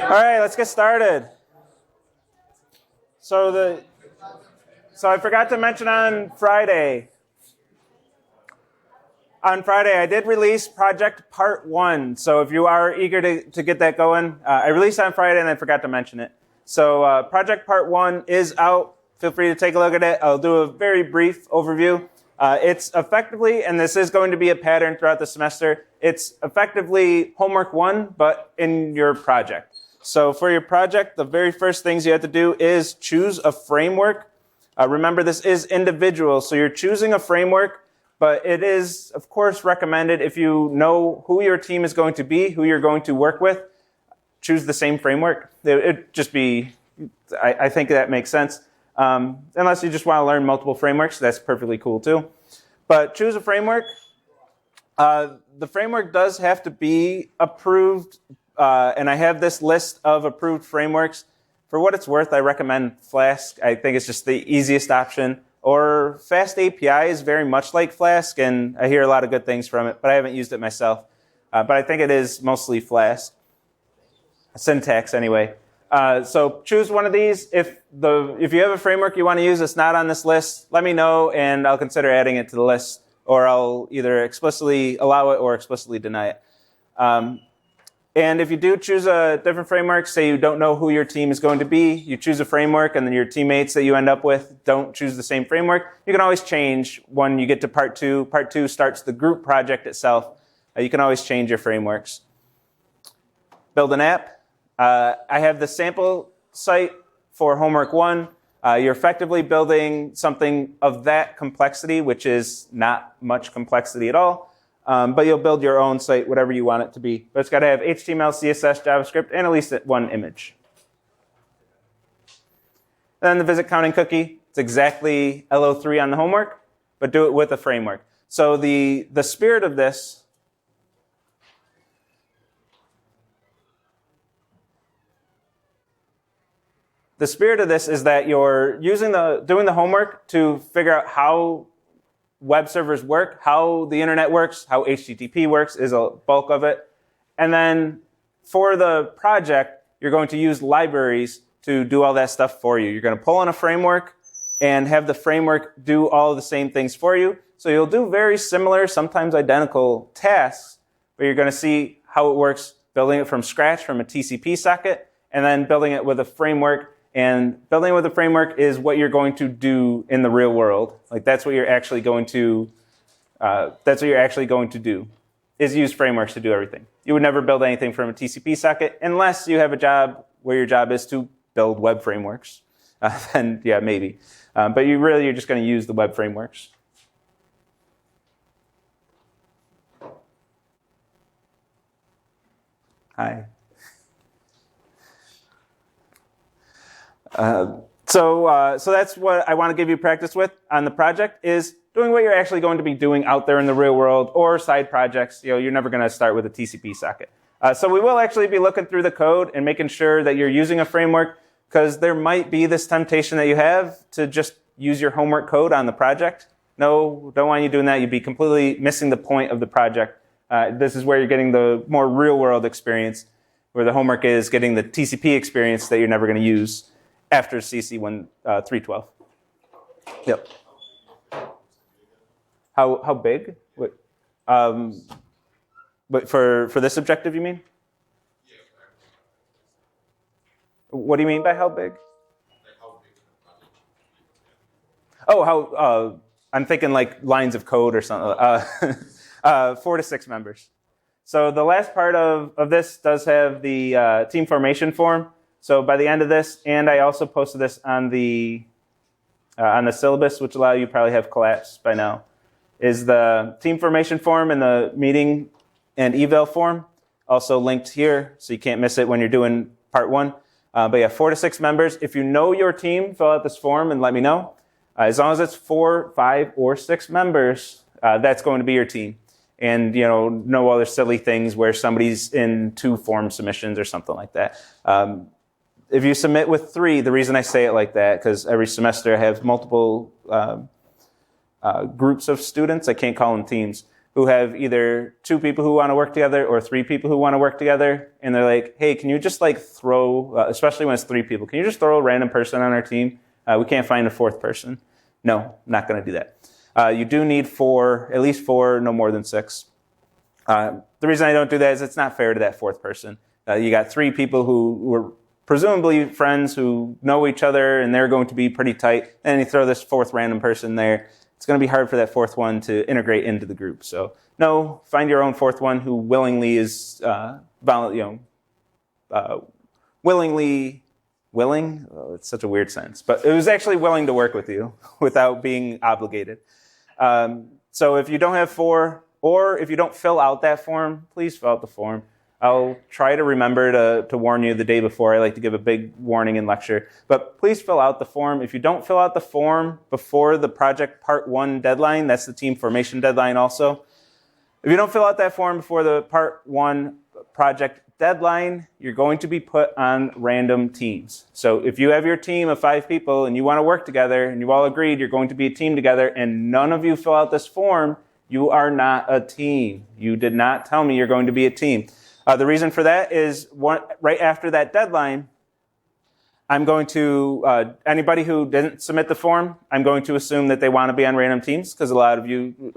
All right, let's get started. So I forgot to mention on Friday. On Friday, I did release Project Part 1. So if you are eager to get that going, I released on Friday and I forgot to mention it. So Project Part 1 is out. Feel free to take a look at it. I'll do a very brief overview. It's effectively, and this is going to be a pattern throughout the semester, it's effectively homework 1, but in your project. So for your project, the very first things you have to do is choose a framework. Remember, this is individual, so you're choosing a framework, but it is, of course, recommended if you know who your team is going to be, who you're going to work with, choose the same framework. It'd just be, I think that makes sense. Unless you just want to learn multiple frameworks, that's perfectly cool too. But choose a framework. The framework does have to be approved, and I have this list of approved frameworks. For what it's worth, I recommend Flask. I think it's just the easiest option. Or Fast API is very much like Flask, and I hear a lot of good things from it, but I haven't used it myself. But I think it is mostly Flask. Syntax, anyway. So choose one of these. If you have a framework you want to use that's not on this list, let me know, and I'll consider adding it to the list, or I'll either explicitly allow it or explicitly deny it. And if you do choose a different framework, say you don't know who your team is going to be, you choose a framework, and then your teammates that you end up with don't choose the same framework, you can always change when you get to Part 2. Part 2 starts the group project itself. You can always change your frameworks. Build an app. I have the sample site for homework 1. You're effectively building something of that complexity, which is not much complexity at all. But you'll build your own site, whatever you want it to be. But it's got to have HTML, CSS, JavaScript, and at least one image. Then the visit counting cookie. It's exactly LO3 on the homework, but do it with a framework. So the spirit of this is that you're doing the homework to figure out how web servers work, how the internet works, how HTTP works is a bulk of it. And then for the project, you're going to use libraries to do all that stuff for you. You're going to pull in a framework and have the framework do all the same things for you. So you'll do very similar, sometimes identical tasks, but you're going to see how it works building it from scratch from a TCP socket and then building it with a framework. And building with a framework is what you're going to do in the real world. Like that's what you're actually going to do, is use frameworks to do everything. You would never build anything from a TCP socket unless you have a job where your job is to build web frameworks. Then yeah, maybe. But you're just going to use the web frameworks. Hi. So that's what I want to give you practice with on the project, is doing what you're actually going to be doing out there in the real world, or side projects. You're never going to start with a TCP socket. So we will actually be looking through the code and making sure that you're using a framework, because there might be this temptation that you have to just use your homework code on the project. No, don't want you doing that. You'd be completely missing the point of the project. This is where you're getting the more real world experience, where the homework is getting the TCP experience that you're never going to use after CSE 312. Yep. How big? What? But for this objective, you mean? What do you mean by how big? Oh, I'm thinking like lines of code or something. 4 to 6 members. So the last part of this does have the team formation form. So by the end of this, and I also posted this on the syllabus, which you probably have collapsed by now, is the team formation form and the meeting and eval form, also linked here, so you can't miss it when you're doing part 1. But yeah, 4 to 6 members. If you know your team, fill out this form and let me know. As long as it's 4, 5, or 6 members, that's going to be your team. And no other silly things where somebody's in 2 form submissions or something like that. If you submit with 3, the reason I say it like that, because every semester I have multiple groups of students. I can't call them teams. who have either 2 people who want to work together or 3 people who want to work together, and they're like, hey, can you just like throw, especially when it's 3 people, can you just throw a random person on our team? We can't find a 4th person. No, I'm not going to do that. You do need 4, at least 4, no more than 6. The reason I don't do that is it's not fair to that 4th person. You got 3 people who were presumably friends who know each other, and they're going to be pretty tight. And you throw this 4th random person there. It's going to be hard for that 4th one to integrate into the group. So no, find your own 4th one who willingly is, willing? Oh, it's such a weird sentence. But it was actually willing to work with you without being obligated. So if you don't have 4, or if you don't fill out that form, please fill out the form. I'll try to remember to warn you the day before. I like to give a big warning in lecture. But please fill out the form. If you don't fill out the form before the project part 1 deadline, that's the team formation deadline also. If you don't fill out that form before the part 1 project deadline, you're going to be put on random teams. So if you have your team of 5 people and you want to work together and you all agreed you're going to be a team together and none of you fill out this form, you are not a team. You did not tell me you're going to be a team. The reason for that is right after that deadline, I'm going to, anybody who didn't submit the form, I'm going to assume that they want to be on random teams because a lot of you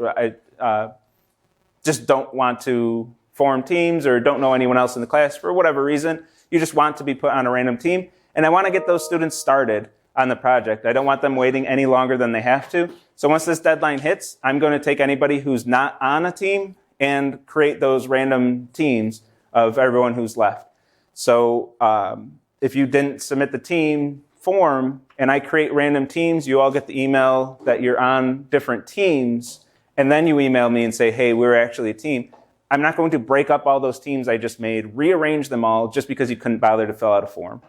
just don't want to form teams or don't know anyone else in the class for whatever reason. You just want to be put on a random team. And I want to get those students started on the project. I don't want them waiting any longer than they have to. So once this deadline hits, I'm going to take anybody who's not on a team and create those random teams of everyone who's left. So if you didn't submit the team form and I create random teams, you all get the email that you're on different teams, and then you email me and say, hey, we're actually a team. I'm not going to break up all those teams I just made, rearrange them all just because you couldn't bother to fill out a form.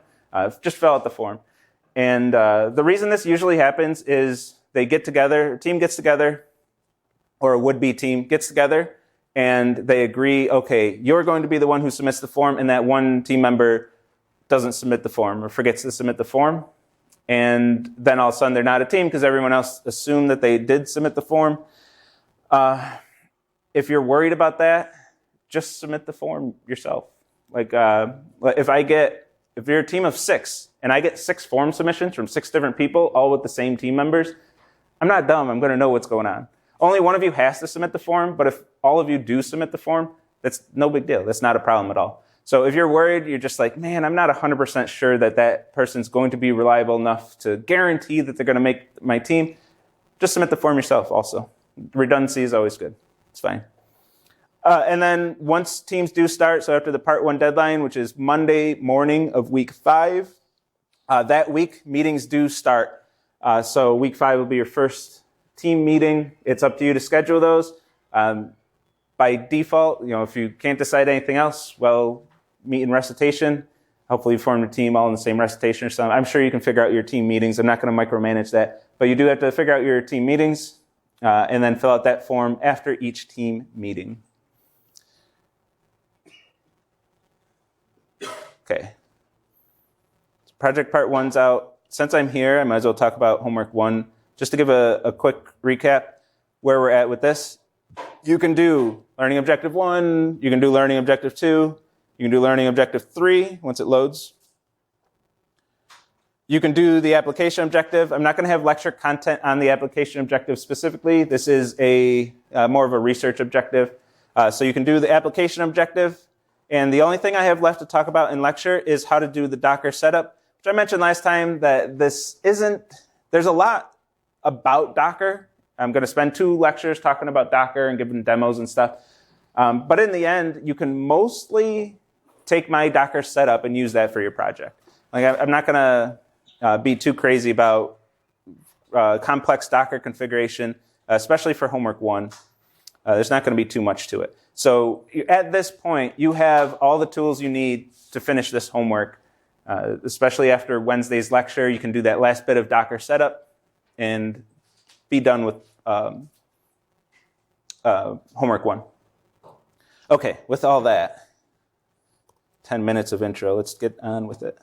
Just fill out the form. And the reason this usually happens is they get together, a team gets together, or a would-be team gets together, and they agree, okay, you're going to be the one who submits the form, and that one team member doesn't submit the form or forgets to submit the form. And then all of a sudden they're not a team because everyone else assumed that they did submit the form. If you're worried about that, just submit the form yourself. Like if you're a team of 6 and I get 6 form submissions from 6 different people, all with the same team members, I'm not dumb. I'm going to know what's going on. Only one of you has to submit the form, but if all of you do submit the form, that's no big deal. That's not a problem at all. So if you're worried, you're just like, man, I'm not 100% sure that that person's going to be reliable enough to guarantee that they're going to make my team, just submit the form yourself also. Redundancy is always good. It's fine. And then once teams do start, so after the part 1 deadline, which is Monday morning of week 5, that week meetings do start. So week 5 will be your first team meeting. It's up to you to schedule those. By default, if you can't decide anything else, well, meet in recitation. Hopefully you formed a team all in the same recitation or something. I'm sure you can figure out your team meetings. I'm not going to micromanage that. But you do have to figure out your team meetings and then fill out that form after each team meeting. Okay. So project part 1's out. Since I'm here, I might as well talk about homework 1. Just to give a quick recap where we're at with this. You can do learning objective 1. You can do learning objective 2. You can do learning objective 3 once it loads. You can do the application objective. I'm not going to have lecture content on the application objective specifically. This is more of a research objective. So you can do the application objective. And the only thing I have left to talk about in lecture is how to do the Docker setup, which I mentioned last time that there's a lot about Docker. I'm going to spend 2 lectures talking about Docker and giving demos and stuff. But in the end, you can mostly take my Docker setup and use that for your project. Like I'm not going to be too crazy about complex Docker configuration, especially for homework 1. There's not going to be too much to it. So at this point, you have all the tools you need to finish this homework, especially after Wednesday's lecture. You can do that last bit of Docker setup and be done with homework 1. Okay, with all that, 10 minutes of intro, let's get on with it.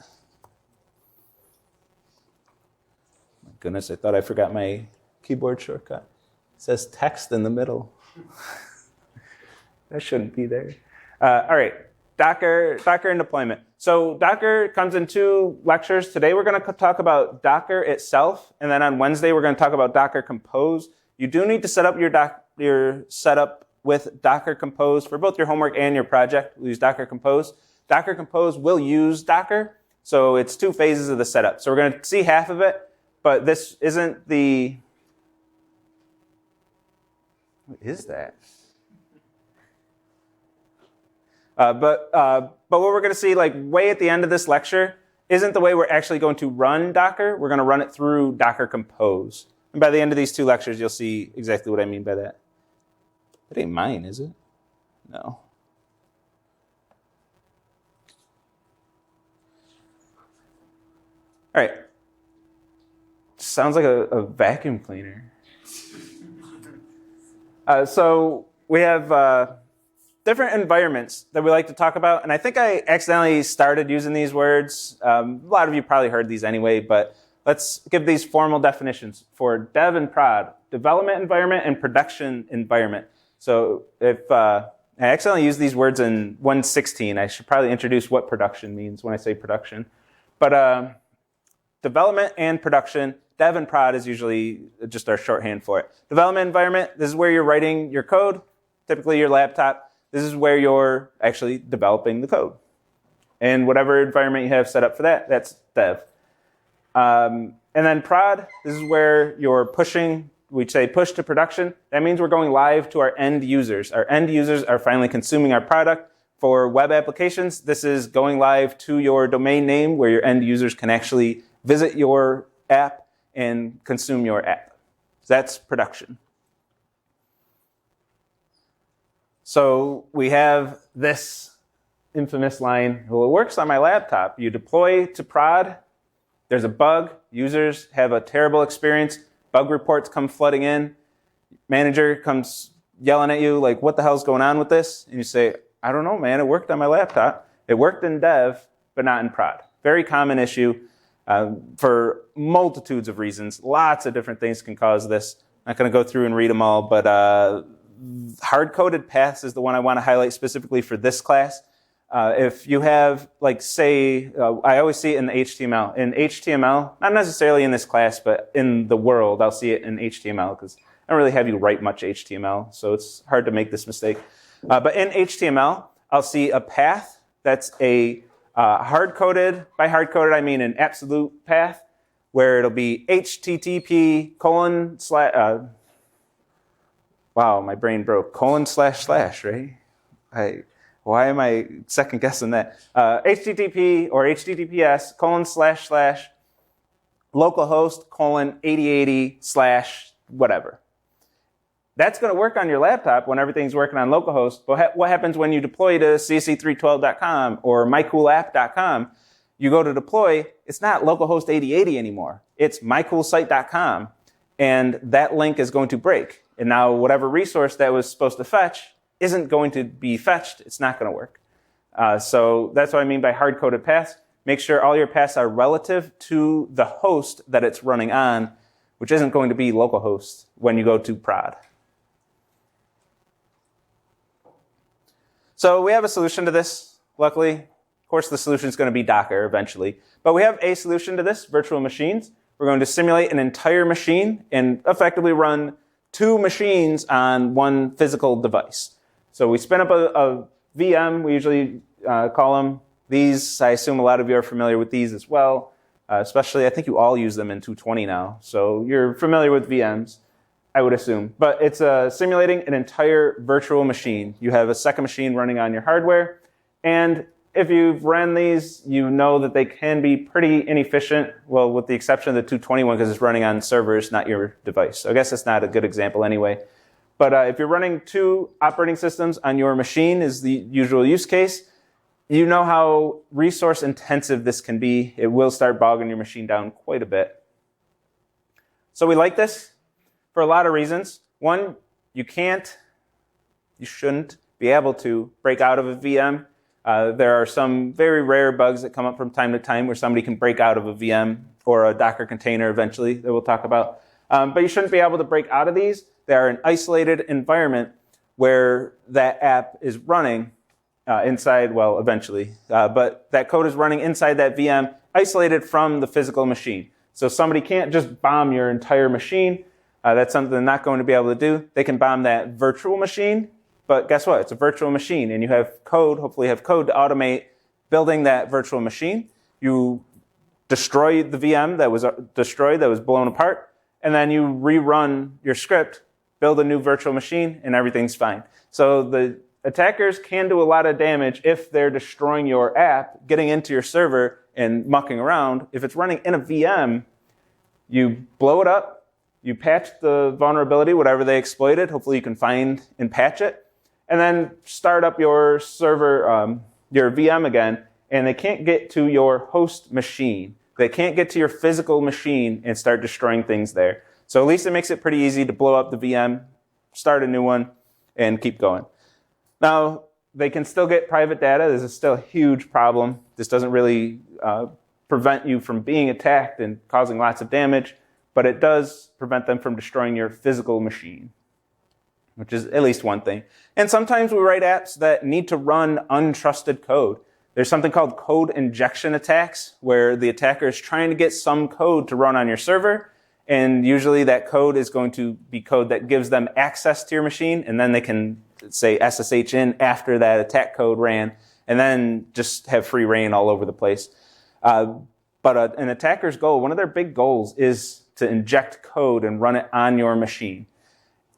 My goodness, I thought I forgot my keyboard shortcut. It says text in the middle. That shouldn't be there. All right, Docker and deployment. So Docker comes in 2 lectures. Today we're going to talk about Docker itself, and then on Wednesday we're going to talk about Docker Compose. You do need to set up your setup with Docker Compose for both your homework and your project. We'll use Docker Compose. Docker Compose will use Docker, so it's 2 phases of the setup. So we're going to see half of it, but this isn't the... What is that? But what we're going to see, like way at the end of this lecture, isn't the way we're actually going to run Docker. We're going to run it through Docker Compose. And by the end of these 2 lectures, you'll see exactly what I mean by that. It ain't mine, is it? No. All right. Sounds like a vacuum cleaner. So we have different environments that we like to talk about. And I think I accidentally started using these words. A lot of you probably heard these anyway, but let's give these formal definitions for dev and prod, development environment and production environment. So if I accidentally used these words in 116, I should probably introduce what production means when I say production. But development and production, dev and prod is usually just our shorthand for it. Development environment, this is where you're writing your code, typically your laptop. This is where you're actually developing the code. And whatever environment you have set up for that, that's dev. And then prod, this is where you're pushing, we say push to production. That means we're going live to our end users. Our end users are finally consuming our product. For web applications, this is going live to your domain name where your end users can actually visit your app and consume your app. So that's production. So we have this infamous line, well, it works on my laptop. You deploy to prod, there's a bug, users have a terrible experience, bug reports come flooding in, manager comes yelling at you like, what the hell's going on with this? And you say, I don't know, man, it worked on my laptop. It worked in dev, but not in prod. Very common issue for multitudes of reasons. Lots of different things can cause this. I'm not going to go through and read them all, but hard-coded paths is the one I want to highlight specifically for this class. If you have, like, say, I always see it in the HTML. In HTML, not necessarily in this class, but in the world, I'll see it in HTML because I don't really have you write much HTML, so it's hard to make this mistake. But in HTML, I'll see a path that's a hard-coded. By hard-coded, I mean an absolute path where it'll be http : wow, my brain broke. : / right? Why am I second guessing that? HTTP or HTTPS : / localhost : 8080 / whatever. That's going to work on your laptop when everything's working on localhost. But what happens when you deploy to CSE312.com or mycoolapp.com? You go to deploy, it's not localhost 8080 anymore. It's mycoolsite.com. And that link is going to break. And now whatever resource that was supposed to fetch isn't going to be fetched. It's not going to work. So that's what I mean by hard-coded paths. Make sure all your paths are relative to the host that it's running on, which isn't going to be localhost when you go to prod. So we have a solution to this, luckily. Of course, the solution is going to be Docker eventually. But we have a solution to this, virtual machines. We're going to simulate an entire machine and effectively run 2 machines on one physical device. So we spin up a VM. We usually call them these. I assume a lot of you are familiar with these as well. Especially, I think you all use them in 220 now. So you're familiar with VMs, I would assume. But it's simulating an entire virtual machine. You have a second machine running on your hardware. And if you've ran these, you know that they can be pretty inefficient. Well, with the exception of the 220 one, because it's running on servers, not your device. So I guess that's not a good example anyway. But if you're running 2 operating systems on your machine is the usual use case, you know how resource intensive this can be. It will start bogging your machine down quite a bit. So we like this for a lot of reasons. One, you shouldn't be able to break out of a VM. There are some very rare bugs that come up from time to time where somebody can break out of a VM or a Docker container eventually that we'll talk about. But you shouldn't be able to break out of these. They are an isolated environment where that app is running inside, well, eventually, but that code is running inside that VM, isolated from the physical machine. So somebody can't just bomb your entire machine. That's something they're not going to be able to do. They can bomb that virtual machine, but guess what? It's a virtual machine, and you have code, hopefully you have code to automate building that virtual machine. You destroy the VM that was destroyed, that was blown apart, and then you rerun your script, build a new virtual machine, and everything's fine. So the attackers can do a lot of damage if they're destroying your app, getting into your server, and mucking around. If it's running in a VM, you blow it up, you patch the vulnerability, whatever they exploited. Hopefully you can find and patch it, and then start up your server, your VM again, and they can't get to your host machine. They can't get to your physical machine and start destroying things there. So at least it makes it pretty easy to blow up the VM, start a new one, and keep going. Now, they can still get private data. This is still a huge problem. This doesn't really prevent you from being attacked and causing lots of damage, but it does prevent them from destroying your physical machine, which is at least one thing. And sometimes we write apps that need to run untrusted code. There's something called code injection attacks, where the attacker is trying to get some code to run on your server, and usually that code is going to be code that gives them access to your machine, and then they can, say, SSH in after that attack code ran, and then just have free reign all over the place. But an attacker's goal, one of their big goals, is to inject code and run it on your machine.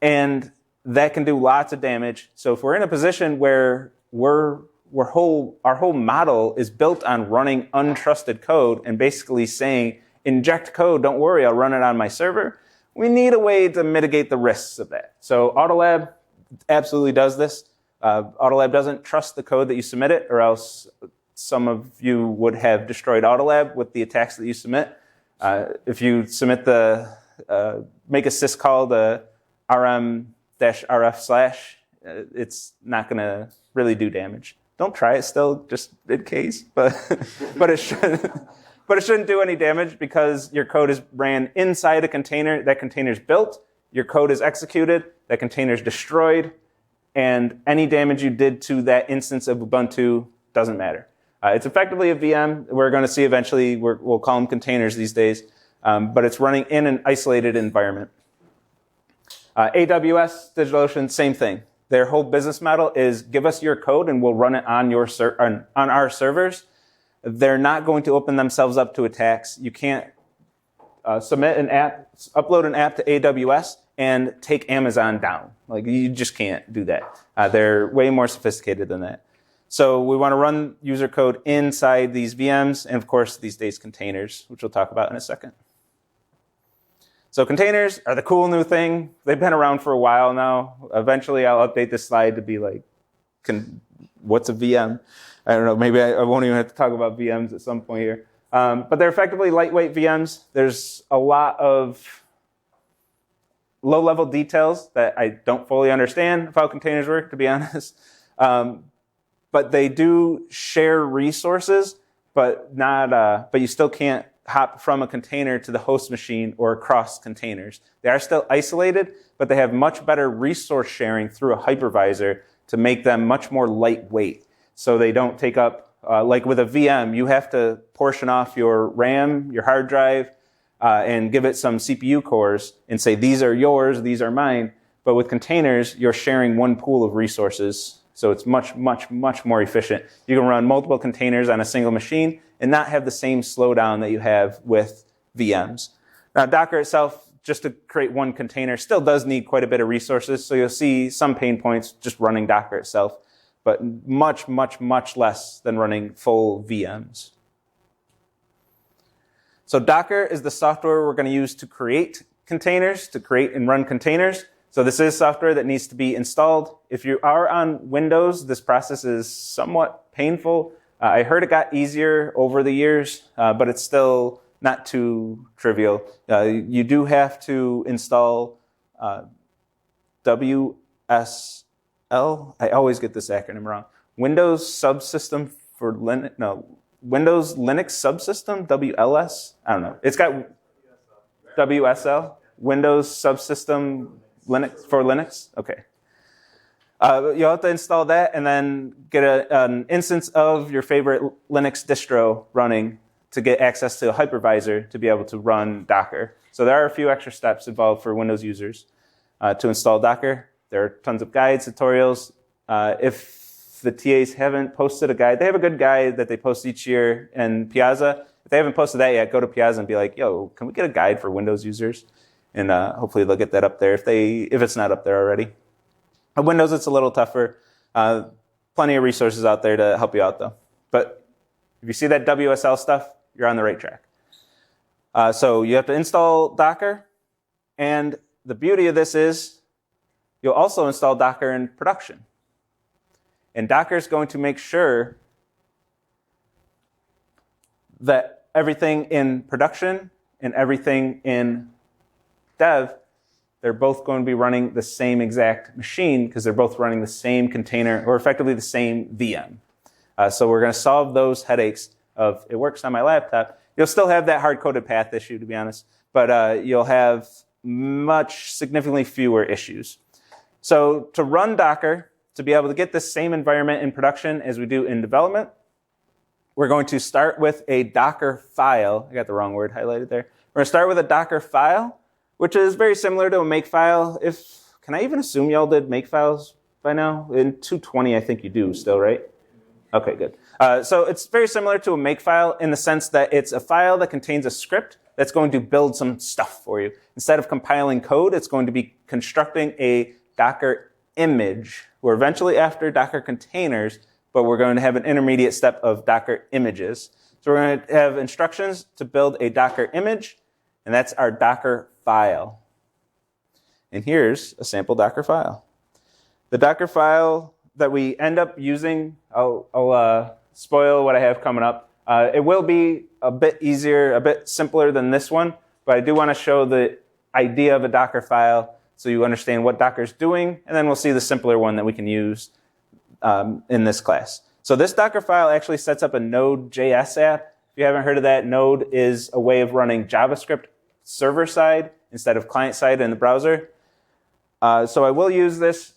And that can do lots of damage. So if we're in a position where our whole model is built on running untrusted code and basically saying, inject code, don't worry, I'll run it on my server, we need a way to mitigate the risks of that. So Autolab absolutely does this. Autolab doesn't trust the code that you submit it, or else some of you would have destroyed Autolab with the attacks that you submit. If you submit make a syscall to rm-rf/, it's not going to really do damage. Don't try it still, just in case, but it shouldn't do any damage because your code is ran inside a container. That container's built, your code is executed, that container's destroyed, and any damage you did to that instance of Ubuntu doesn't matter. It's effectively a VM. We're going to see eventually, we'll call them containers these days, but it's running in an isolated environment. AWS, DigitalOcean, same thing. Their whole business model is give us your code and we'll run it on our servers. They're not going to open themselves up to attacks. You can't submit an app, upload an app to AWS and take Amazon down. Like, you just can't do that. They're way more sophisticated than that. So we want to run user code inside these VMs, and of course these days containers, which we'll talk about in a second. So containers are the cool new thing. They've been around for a while now. Eventually I'll update this slide to be like, what's a VM? I don't know, maybe I won't even have to talk about VMs at some point here. But they're effectively lightweight VMs. There's a lot of low-level details that I don't fully understand of how containers work, to be honest. But they do share resources, but you still can't hop from a container to the host machine or across containers. They are still isolated, but they have much better resource sharing through a hypervisor to make them much more lightweight. So they don't take up, like with a VM, you have to portion off your RAM, your hard drive, and give it some CPU cores and say, these are yours, these are mine. But with containers, you're sharing one pool of resources. So it's much, much, much more efficient. You can run multiple containers on a single machine and not have the same slowdown that you have with VMs. Now, Docker itself, just to create one container, still does need quite a bit of resources. So you'll see some pain points just running Docker itself, but much, much, much less than running full VMs. So Docker is the software we're going to use to create containers, to create and run containers. So this is software that needs to be installed. If you are on Windows, this process is somewhat painful. I heard it got easier over the years, but it's still not too trivial. You do have to install WSL. I always get this acronym wrong. Windows Subsystem for Linux. No, Windows Linux Subsystem, WLS. I don't know. It's got WSL, Windows Subsystem Linux for Linux. Okay. You'll have to install that and then get an instance of your favorite Linux distro running to get access to a hypervisor to be able to run Docker. So there are a few extra steps involved for Windows users to install Docker. There are tons of guides, tutorials. If the TAs haven't posted a guide, they have a good guide that they post each year in Piazza. If they haven't posted that yet, go to Piazza and be like, yo, can we get a guide for Windows users? And hopefully they'll get that up there if it's not up there already. On Windows, it's a little tougher. Plenty of resources out there to help you out, though. But if you see that WSL stuff, you're on the right track. So you have to install Docker. And the beauty of this is you'll also install Docker in production. And Docker is going to make sure that everything in production and everything in dev, they're both going to be running the same exact machine because they're both running the same container or effectively the same VM. So we're going to solve those headaches of it works on my laptop. You'll still have that hard-coded path issue, to be honest, but you'll have much significantly fewer issues. So to run Docker, to be able to get the same environment in production as we do in development, we're going to start with a Docker file. I got the wrong word highlighted there. We're going to start with a Docker file, which is very similar to a makefile. Can I even assume y'all did makefiles by now? In 220, I think you do still, right? Okay, good. So it's very similar to a makefile in the sense that it's a file that contains a script that's going to build some stuff for you. Instead of compiling code, it's going to be constructing a Docker image. We're eventually after Docker containers, but we're going to have an intermediate step of Docker images. So we're going to have instructions to build a Docker image, and that's our Docker file. And here's a sample Docker file. The Docker file that we end up using, I'll spoil what I have coming up. It will be a bit easier, a bit simpler than this one, but I do want to show the idea of a Docker file so you understand what Docker's doing, and then we'll see the simpler one that we can use in this class. So this Docker file actually sets up a Node.js app. If you haven't heard of that, Node is a way of running JavaScript server-side instead of client-side in the browser. So I will use this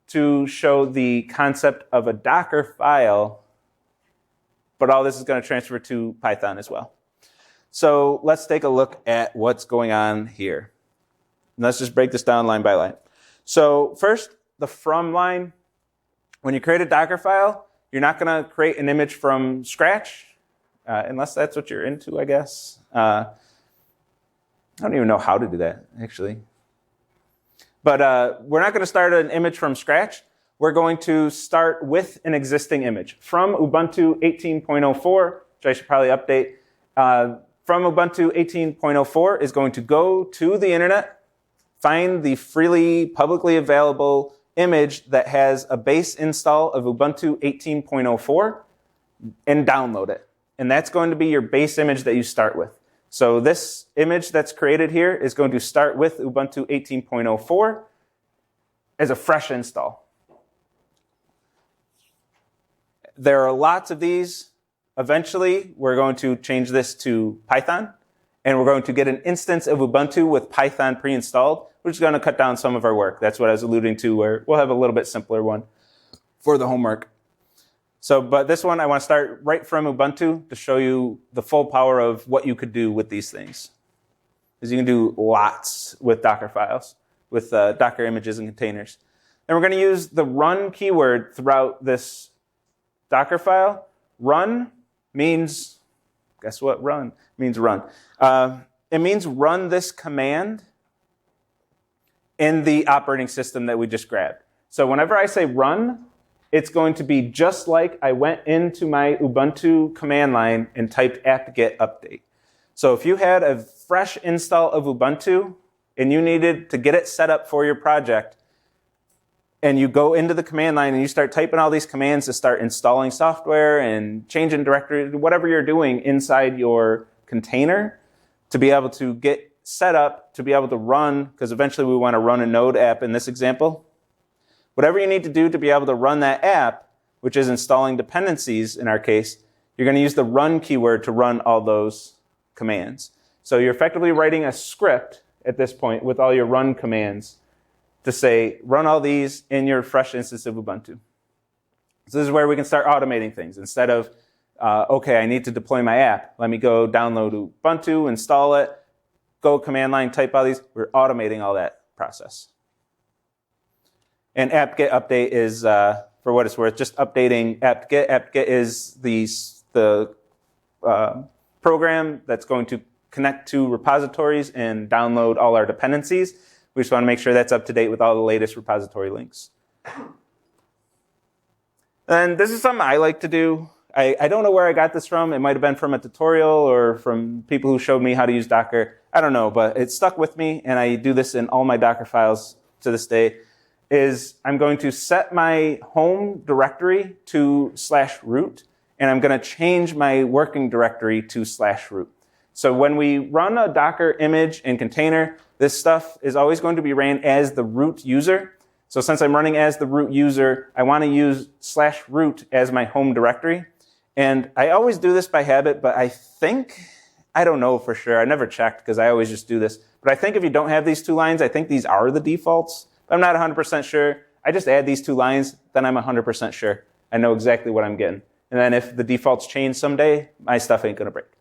to show the concept of a Docker file, but all this is going to transfer to Python as well. So let's take a look at what's going on here. And let's just break this down line by line. So first, the from line. When you create a Docker file, you're not going to create an image from scratch, unless that's what you're into, I guess. I don't even know how to do that, actually. But we're not going to start an image from scratch. We're going to start with an existing image from Ubuntu 18.04, which I should probably update. From Ubuntu 18.04 is going to go to the internet, find the freely, publicly available image that has a base install of Ubuntu 18.04 and download it. And that's going to be your base image that you start with. So this image that's created here is going to start with Ubuntu 18.04 as a fresh install. There are lots of these. Eventually, we're going to change this to Python, and we're going to get an instance of Ubuntu with Python pre-installed, which is going to cut down some of our work. That's what I was alluding to, where we'll have a little bit simpler one for the homework. So, but this one, I want to start right from Ubuntu to show you the full power of what you could do with these things. Because you can do lots with Docker files, with Docker images and containers. And we're going to use the run keyword throughout this Docker file. Run means, guess what run means run? It means run this command in the operating system that we just grabbed. So whenever I say run, it's going to be just like I went into my Ubuntu command line and typed apt-get update. So if you had a fresh install of Ubuntu and you needed to get it set up for your project, and you go into the command line and you start typing all these commands to start installing software and changing directory, whatever you're doing inside your container to be able to get set up, to be able to run, because eventually we want to run a Node app in this example. Whatever you need to do to be able to run that app, which is installing dependencies in our case, you're going to use the run keyword to run all those commands. So you're effectively writing a script at this point with all your run commands to say, run all these in your fresh instance of Ubuntu. So this is where we can start automating things. Instead of, okay, I need to deploy my app. Let me go download Ubuntu, install it, go command line, type all these. We're automating all that process. And apt-get update is, for what it's worth, just updating apt-get. Apt-get is the program that's going to connect to repositories and download all our dependencies. We just want to make sure that's up to date with all the latest repository links. And this is something I like to do. I don't know where I got this from. It might have been from a tutorial or from people who showed me how to use Docker. I don't know, but it stuck with me, and I do this in all my Docker files to this day, is I'm going to set my home directory to /root, and I'm going to change my working directory to /root. So when we run a Docker image and container, this stuff is always going to be ran as the root user. So since I'm running as the root user, I want to use /root as my home directory. And I always do this by habit, but I don't know for sure. I never checked because I always just do this. But I think if you don't have these two lines, I think these are the defaults. But I'm not 100% sure. I just add these two lines, then I'm 100% sure. I know exactly what I'm getting. And then if the defaults change someday, my stuff ain't going to break.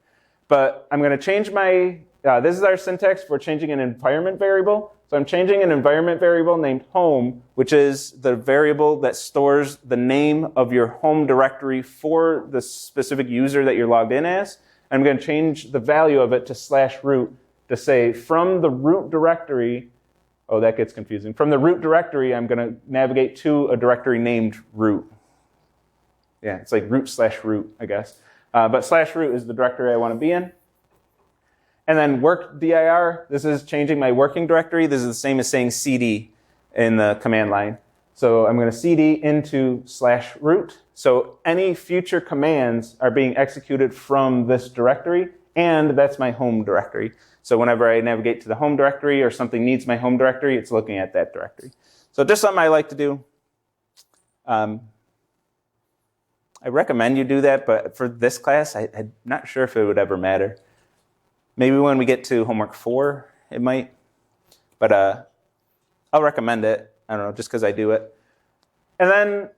But I'm going to change my, this is our syntax for changing an environment variable. So I'm changing an environment variable named home, which is the variable that stores the name of your home directory for the specific user that you're logged in as. I'm going to change the value of it to /root to say from the root directory, oh, that gets confusing. From the root directory, I'm going to navigate to a directory named root. Yeah, it's like root/root, I guess. But /root is the directory I want to be in. And then work dir, this is changing my working directory. This is the same as saying cd in the command line. So I'm going to cd into /root. So any future commands are being executed from this directory, and that's my home directory. So whenever I navigate to the home directory or something needs my home directory, it's looking at that directory. So just something I like to do. I recommend you do that, but for this class, I'm not sure if it would ever matter. Maybe when we get to homework 4, it might. But I'll recommend it. I don't know, just because I do it. And then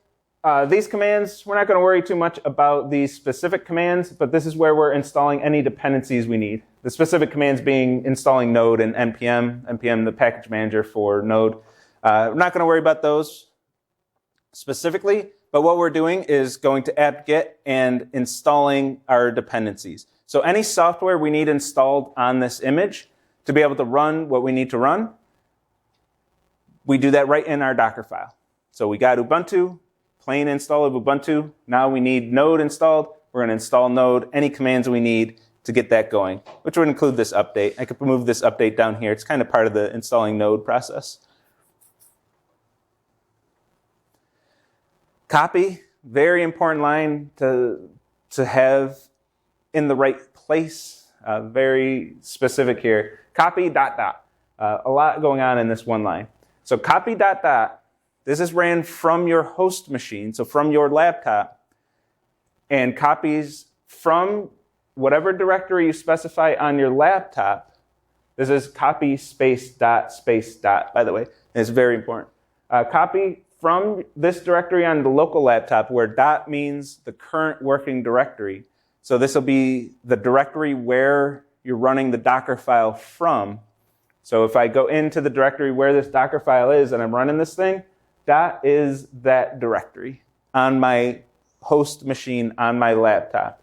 these commands, we're not going to worry too much about these specific commands, but this is where we're installing any dependencies we need. The specific commands being installing Node and npm, the package manager for Node. We're not going to worry about those specifically, but what we're doing is going to apt-get and installing our dependencies. So any software we need installed on this image to be able to run what we need to run, we do that right in our Docker file. So we got Ubuntu, plain install of Ubuntu. Now we need Node installed. We're going to install Node, any commands we need to get that going, which would include this update. I could move this update down here. It's kind of part of the installing Node process. Copy, very important line to have in the right place. Very specific here. Copy ... A lot going on in this one line. So copy ... This is ran from your host machine, so from your laptop, and copies from whatever directory you specify on your laptop. This is copy space dot, by the way. It's very important. Copy from this directory on the local laptop, where dot means the current working directory. So this will be the directory where you're running the Docker file from. So if I go into the directory where this Docker file is and I'm running this thing, dot is that directory on my host machine on my laptop.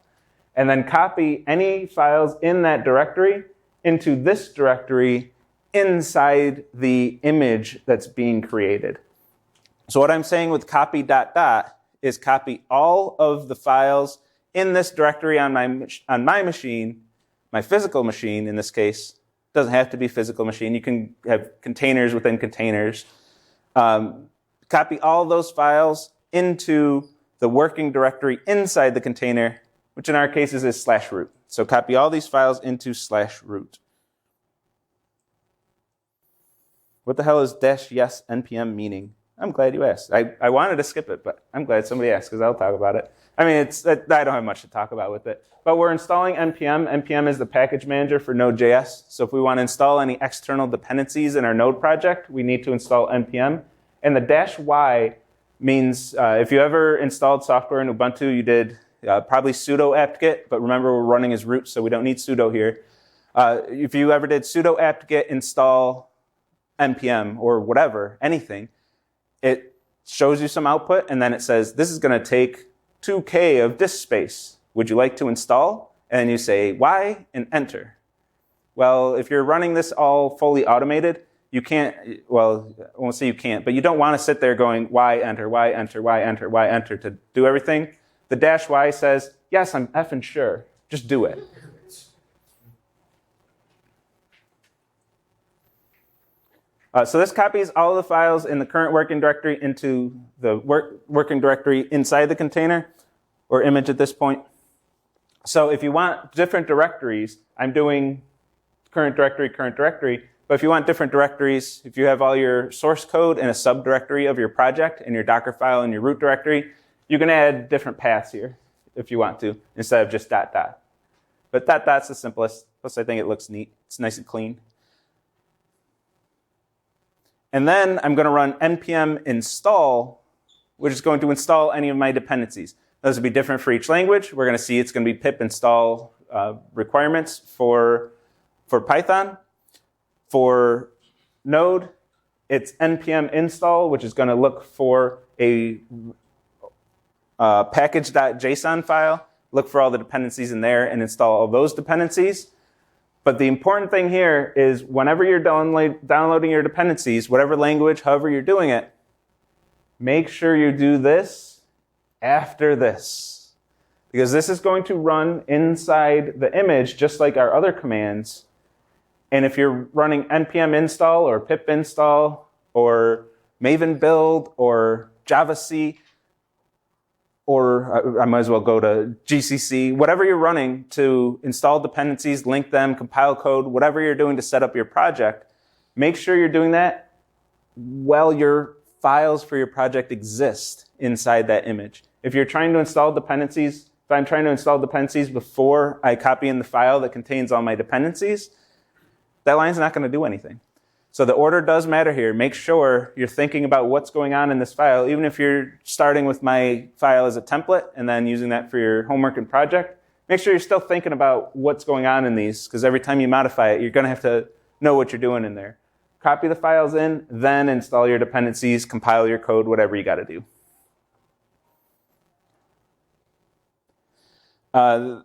And then copy any files in that directory into this directory inside the image that's being created. So what I'm saying with copy ... is copy all of the files in this directory on my machine, my physical machine in this case. Doesn't have to be physical machine. You can have containers within containers. Copy all those files into the working directory inside the container, which in our cases is /root. So copy all these files into /root. What the hell is -yes npm meaning? I'm glad you asked. I wanted to skip it, but I'm glad somebody asked because I'll talk about it. I mean, I don't have much to talk about with it. But we're installing NPM. NPM is the package manager for Node.js. So if we want to install any external dependencies in our Node project, we need to install NPM. And the -y means if you ever installed software in Ubuntu, you did probably sudo apt-get. But remember, we're running as root, so we don't need sudo here. If you ever did sudo apt-get install NPM or whatever, anything, it shows you some output, and then it says, this is going to take 2K of disk space. Would you like to install? And then you say Y and enter. Well, if you're running this all fully automated, you can't, well, I won't say you can't, but you don't want to sit there going Y enter, Y enter, Y enter, Y enter to do everything. The -y says, yes, I'm effing sure. Just do it. So this copies all of the files in the current working directory into the working directory inside the container or image at this point. So if you want different directories, I'm doing current directory, but if you want different directories, if you have all your source code in a subdirectory of your project and your Docker file in your root directory, you can add different paths here if you want to, instead of just .. But .. the simplest, plus I think it looks neat. It's nice and clean. And then I'm going to run npm install, which is going to install any of my dependencies. Those will be different for each language. We're going to see it's going to be pip install requirements for Python. For Node, it's npm install, which is going to look for a package.json file, look for all the dependencies in there, and install all those dependencies. But the important thing here is whenever you're downloading your dependencies, whatever language, however you're doing it, make sure you do this after this. Because this is going to run inside the image just like our other commands. And if you're running npm install or pip install or maven build or javac, or I might as well go to GCC, whatever you're running to install dependencies, link them, compile code, whatever you're doing to set up your project, make sure you're doing that while your files for your project exist inside that image. If you're trying to install dependencies, if I'm trying to install dependencies before I copy in the file that contains all my dependencies, that line's not going to do anything. So the order does matter here. Make sure you're thinking about what's going on in this file, even if you're starting with my file as a template and then using that for your homework and project. Make sure you're still thinking about what's going on in these, because every time you modify it, you're going to have to know what you're doing in there. Copy the files in, then install your dependencies, compile your code, whatever you got to do.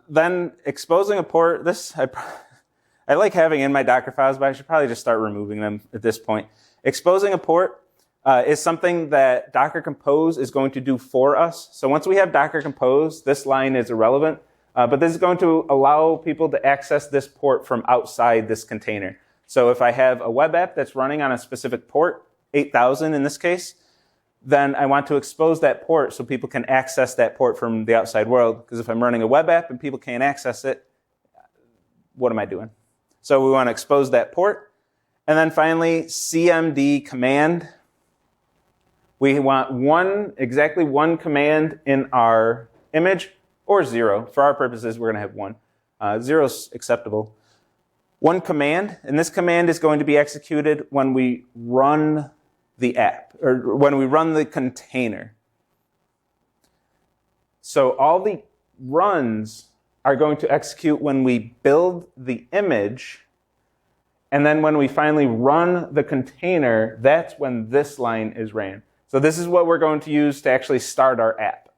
Then exposing a port. I like having in my Docker files, but I should probably just start removing them at this point. Exposing a port is something that Docker Compose is going to do for us. So once we have Docker Compose, this line is irrelevant. But this is going to allow people to access this port from outside this container. So if I have a web app that's running on a specific port, 8000 in this case, then I want to expose that port so people can access that port from the outside world. Because if I'm running a web app and people can't access it, what am I doing? So we want to expose that port. And then finally, cmd command. We want exactly one command in our image, or 0. For our purposes, we're going to have 1. 0 is acceptable. One command, and this command is going to be executed when we run the app, or when we run the container. So all the runs are going to execute when we build the image, and then when we finally run the container, that's when this line is ran. So this is what we're going to use to actually start our app,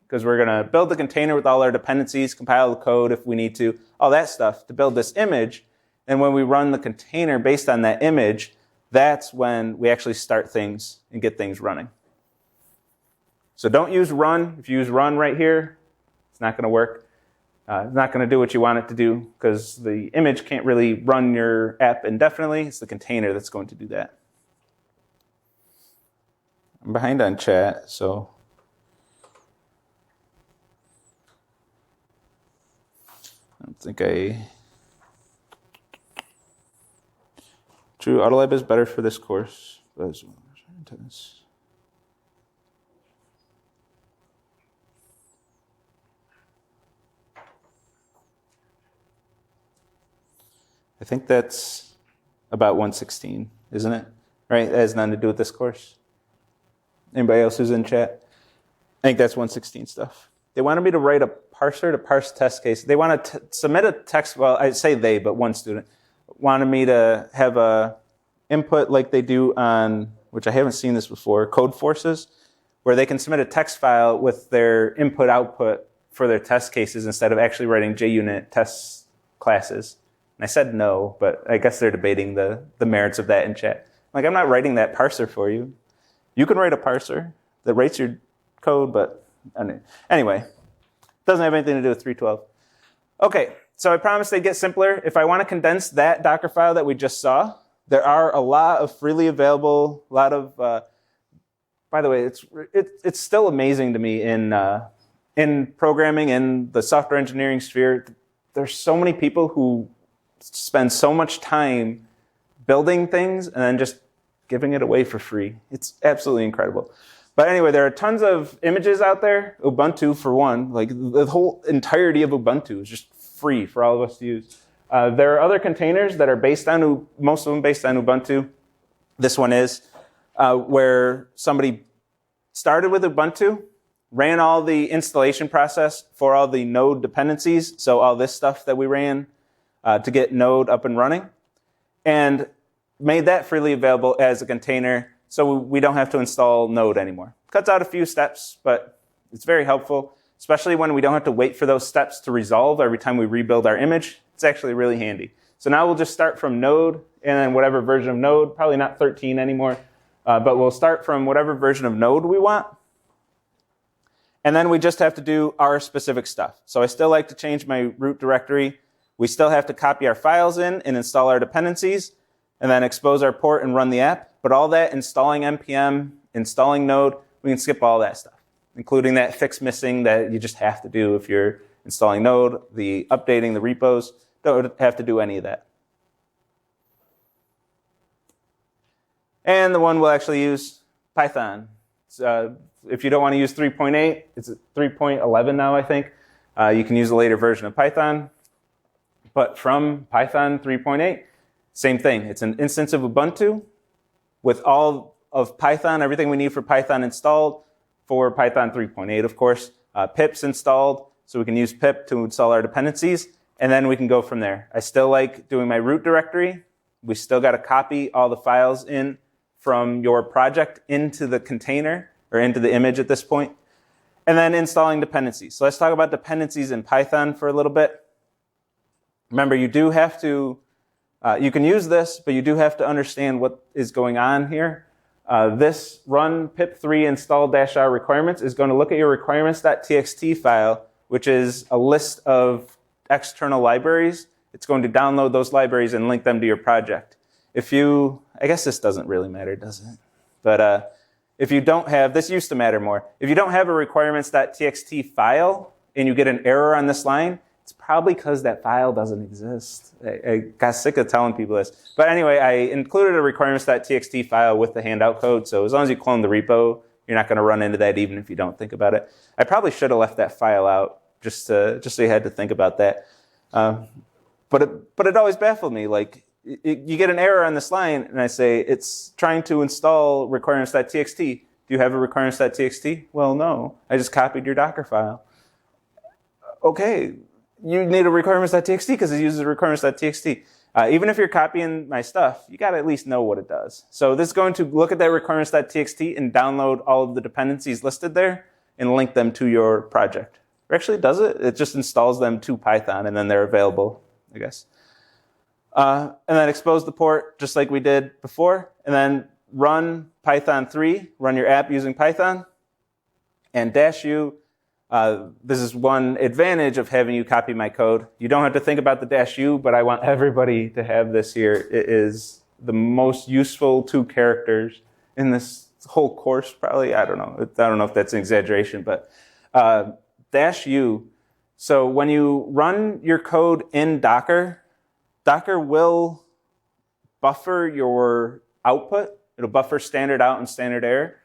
because we're going to build the container with all our dependencies, compile the code if we need to, all that stuff to build this image. And when we run the container based on that image, that's when we actually start things and get things running. So don't use run. If you use run right here, it's not going to work. It's not going to do what you want it to do, because the image can't really run your app indefinitely. It's the container that's going to do that. I'm behind on chat, so I don't think True, Autolab is better for this course. I think that's about 116, isn't it? Right? That has nothing to do with this course. Anybody else who's in chat? I think that's 116 stuff. They wanted me to write a parser to parse test case. They want to submit a text, well, I say they, but one student wanted me to have a input like they do on, which I haven't seen this before, Code Forces, where they can submit a text file with their input-output for their test cases instead of actually writing JUnit test classes. And I said no, but I guess they're debating the merits of that in chat. Like, I'm not writing that parser for you. You can write a parser that writes your code, but anyway, it doesn't have anything to do with 312. Okay, so I promised they'd get simpler. If I want to condense that Docker file that we just saw, there are a lot of freely available, by the way, it's still amazing to me in programming, in the software engineering sphere, there's so many people who spend so much time building things and then just giving it away for free. It's absolutely incredible. But anyway, there are tons of images out there. Ubuntu, for one, like the whole entirety of Ubuntu is just free for all of us to use. There are other containers that are based on, most of them based on Ubuntu. This one is, where somebody started with Ubuntu, ran all the installation process for all the node dependencies, so all this stuff that we ran to get node up and running, and made that freely available as a container so we don't have to install node anymore. Cuts out a few steps, but it's very helpful, especially when we don't have to wait for those steps to resolve every time we rebuild our image. It's actually really handy. So now we'll just start from node and then whatever version of node, probably not 13 anymore, but we'll start from whatever version of node we want. And then we just have to do our specific stuff. So I still like to change my root directory. We still have to copy our files in and install our dependencies, and then expose our port and run the app. But all that, installing NPM, installing Node, we can skip all that stuff, including that fix missing that you just have to do if you're installing Node, the updating the repos. Don't have to do any of that. And the one we'll actually use, Python. If you don't want to use 3.8, it's 3.11 now, I think. You can use a later version of Python. But from Python 3.8, same thing. It's an instance of Ubuntu with all of Python, everything we need for Python installed for Python 3.8, of course. Pip's installed, so we can use pip to install our dependencies, and then we can go from there. I still like doing my root directory. We still got to copy all the files in from your project into the container, or into the image at this point, and then installing dependencies. So let's talk about dependencies in Python for a little bit. Remember, you do have to, you can use this, but you do have to understand what is going on here. This run pip3 install -r requirements is going to look at your requirements.txt file, which is a list of external libraries. It's going to download those libraries and link them to your project. If you, I guess this doesn't really matter, does it? But if you don't have, this used to matter more. If you don't have a requirements.txt file and you get an error on this line, it's probably because that file doesn't exist. I got sick of telling people this. But anyway, I included a requirements.txt file with the handout code. So as long as you clone the repo, you're not going to run into that even if you don't think about it. I probably should have left that file out just so you had to think about that. But it always baffled me. Like, you get an error on this line, and I say, it's trying to install requirements.txt. Do you have a requirements.txt? Well, no. I just copied your Docker file. Okay, you need a requirements.txt because it uses requirements.txt. Even if you're copying my stuff, you got to at least know what it does. So this is going to look at that requirements.txt and download all of the dependencies listed there and link them to your project. Or actually, does it? It just installs them to Python, and then they're available, I guess. And then expose the port just like we did before, and then run Python 3, run your app using Python, and -u. This is one advantage of having you copy my code. You don't have to think about the -u, but I want everybody to have this here. It is the most useful 2 characters in this whole course, probably. I don't know if that's an exaggeration, but -u. So when you run your code in Docker will buffer your output. It'll buffer standard out and standard error.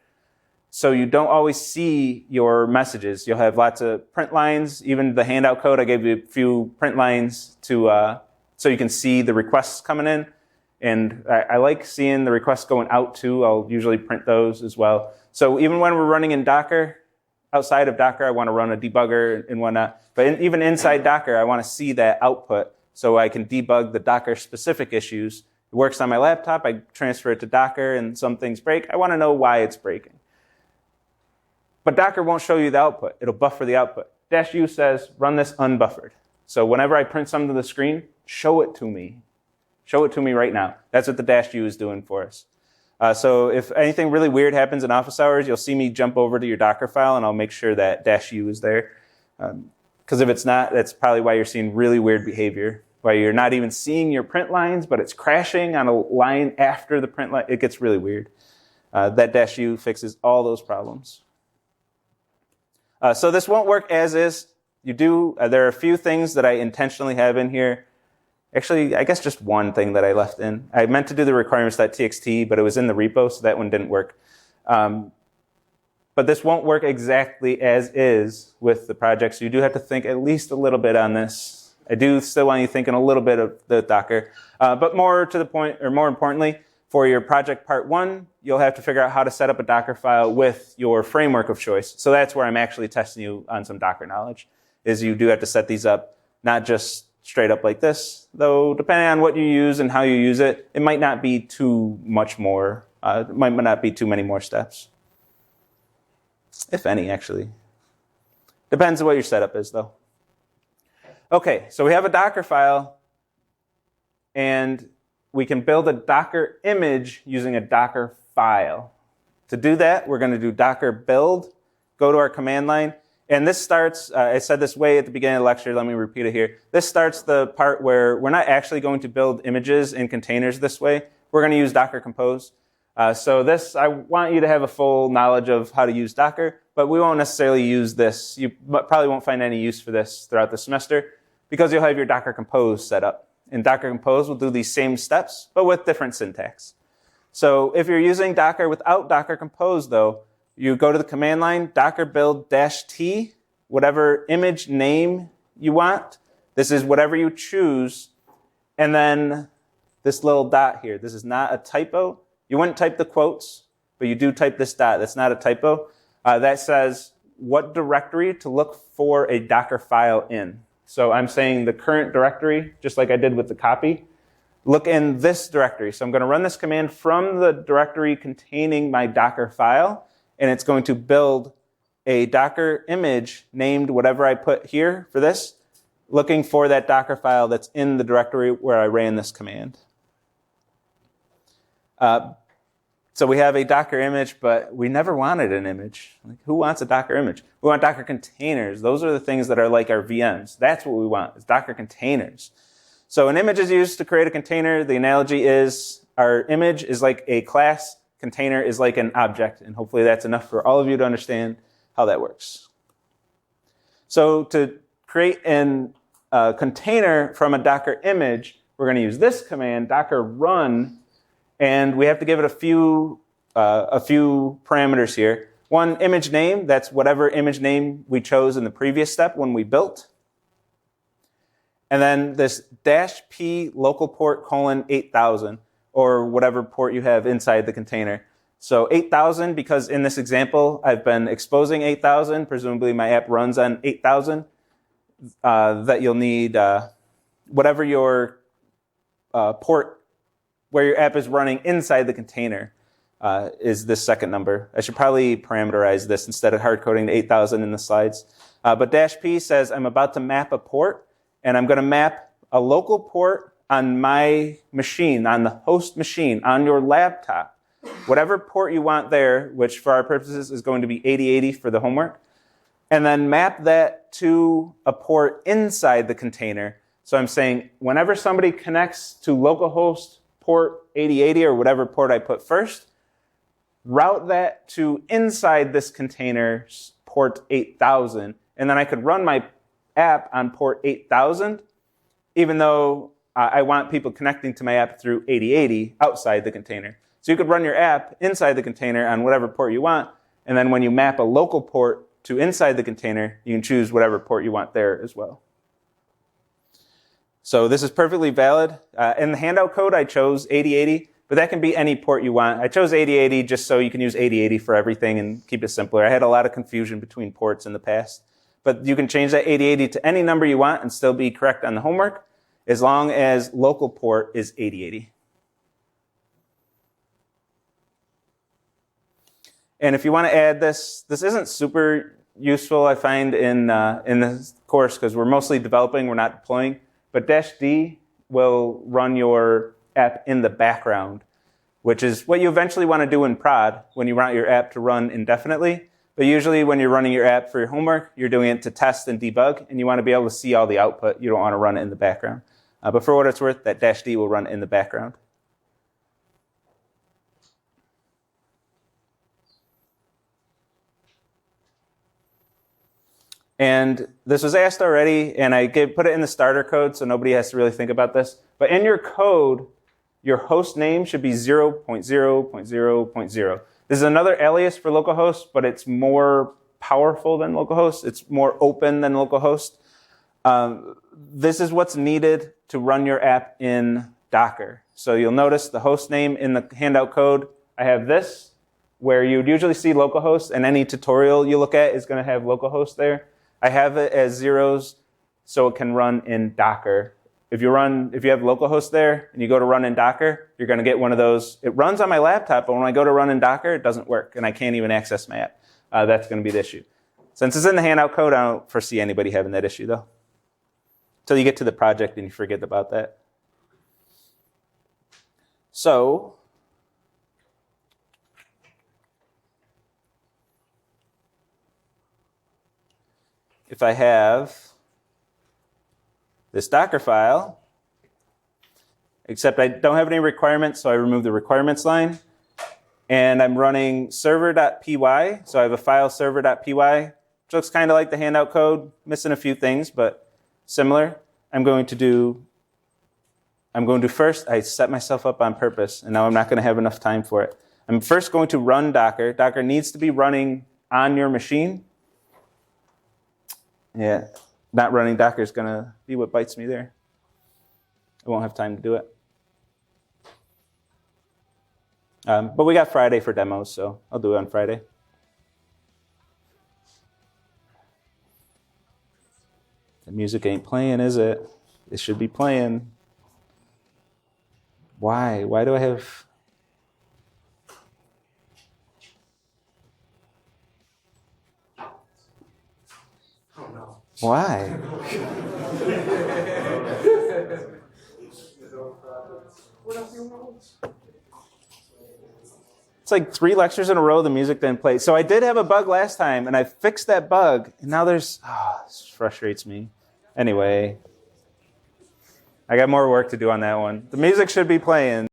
So you don't always see your messages. You'll have lots of print lines. Even the handout code, I gave you a few print lines to so you can see the requests coming in. And I like seeing the requests going out too. I'll usually print those as well. So even when we're running in Docker, outside of Docker, I want to run a debugger and whatnot. But even inside Docker, I want to see that output so I can debug the Docker-specific issues. It works on my laptop. I transfer it to Docker, and some things break. I want to know why it's breaking. But Docker won't show you the output. It'll buffer the output. -u says, run this unbuffered. So whenever I print something to the screen, show it to me. Show it to me right now. That's what the -u is doing for us. So if anything really weird happens in office hours, you'll see me jump over to your Docker file, and I'll make sure that -u is there. Because if it's not, that's probably why you're seeing really weird behavior, why you're not even seeing your print lines, but it's crashing on a line after the print line. It gets really weird. That -u fixes all those problems. So this won't work as is. There are a few things that I intentionally have in here. Actually, I guess just one thing that I left in. I meant to do the requirements.txt, but it was in the repo, so that one didn't work. But this won't work exactly as is with the project, so you do have to think at least a little bit on this. I do still want you thinking a little bit of the Docker. But more to the point, or more importantly, for your project part 1, you'll have to figure out how to set up a Docker file with your framework of choice. So that's where I'm actually testing you on some Docker knowledge, is you do have to set these up, not just straight up like this, though depending on what you use and how you use it, it might not be too much more, it might not be too many more steps. If any, actually. Depends on what your setup is, though. Okay, so we have a Docker file, and we can build a Docker image using a Docker file. To do that, we're going to do Docker build, go to our command line, and this starts, I said this way at the beginning of the lecture, let me repeat it here. This starts the part where we're not actually going to build images in containers this way. We're going to use Docker Compose. So this, I want you to have a full knowledge of how to use Docker, but we won't necessarily use this. You probably won't find any use for this throughout the semester because you'll have your Docker Compose set up. And Docker Compose will do these same steps, but with different syntax. So if you're using Docker without Docker Compose, though, you go to the command line, docker build -t, whatever image name you want. This is whatever you choose. And then this little dot here. This is not a typo. You wouldn't type the quotes, but you do type this dot. That's not a typo. That says what directory to look for a Docker file in. So I'm saying the current directory, just like I did with the copy. Look in this directory. So I'm going to run this command from the directory containing my Docker file. And it's going to build a Docker image named whatever I put here for this, looking for that Docker file that's in the directory where I ran this command. So we have a Docker image, but we never wanted an image. Like, who wants a Docker image? We want Docker containers. Those are the things that are like our VMs. That's what we want, is Docker containers. So an image is used to create a container. The analogy is our image is like a class. Container is like an object, and hopefully that's enough for all of you to understand how that works. So to create a container from a Docker image, we're going to use this command, docker run, and we have to give it a few parameters here. One, image name, that's whatever image name we chose in the previous step when we built. And then this -p local port :8000. Or whatever port you have inside the container. So 8000, because in this example, I've been exposing 8000. Presumably my app runs on 8000. That you'll need whatever your port where your app is running inside the container is this second number. I should probably parameterize this instead of hard coding to 8000 in the slides. But -p says I'm about to map a port, and I'm going to map a local port on my machine, on the host machine, on your laptop, whatever port you want there, which for our purposes is going to be 8080 for the homework, and then map that to a port inside the container. So I'm saying whenever somebody connects to localhost port 8080 or whatever port I put first, route that to inside this container port 8000, and then I could run my app on port 8000, even though I want people connecting to my app through 8080 outside the container. So you could run your app inside the container on whatever port you want, and then when you map a local port to inside the container, you can choose whatever port you want there as well. So this is perfectly valid. In the handout code, I chose 8080, but that can be any port you want. I chose 8080 just so you can use 8080 for everything and keep it simpler. I had a lot of confusion between ports in the past. But you can change that 8080 to any number you want and still be correct on the homework, as long as local port is 8080. And if you want to add this isn't super useful, I find, in this course, because we're mostly developing, we're not deploying. But -D will run your app in the background, which is what you eventually want to do in prod when you want your app to run indefinitely. But usually when you're running your app for your homework, you're doing it to test and debug, and you want to be able to see all the output. You don't want to run it in the background. But for what it's worth, that -D will run in the background. And this was asked already, and I put it in the starter code so nobody has to really think about this. But in your code, your host name should be 0.0.0.0. This is another alias for localhost, but it's more powerful than localhost. It's more open than localhost. This is what's needed to run your app in Docker. So you'll notice the host name in the handout code. I have this, where you'd usually see localhost, and any tutorial you look at is going to have localhost there. I have it as zeros so it can run in Docker. If you have localhost there and you go to run in Docker, you're going to get one of those. It runs on my laptop, but when I go to run in Docker, it doesn't work, and I can't even access my app. That's going to be the issue. Since it's in the handout code, I don't foresee anybody having that issue, though, until you get to the project and you forget about that. So if I have this Docker file, except I don't have any requirements, so I remove the requirements line, and I'm running server.py, so I have a file server.py, which looks kind of like the handout code, missing a few things, but similar. I'm going to first, I set myself up on purpose, and now I'm not going to have enough time for it. I'm first going to run Docker. Docker needs to be running on your machine. Yeah, not running Docker is going to be what bites me there. I won't have time to do it. But we got Friday for demos, so I'll do it on Friday. The music ain't playing, is it? It should be playing. Why? Why do I have... Oh, no. Why? It's like 3 lectures in a row the music didn't play. So I did have a bug last time, and I fixed that bug, and now this frustrates me. Anyway, I got more work to do on that one. The music should be playing.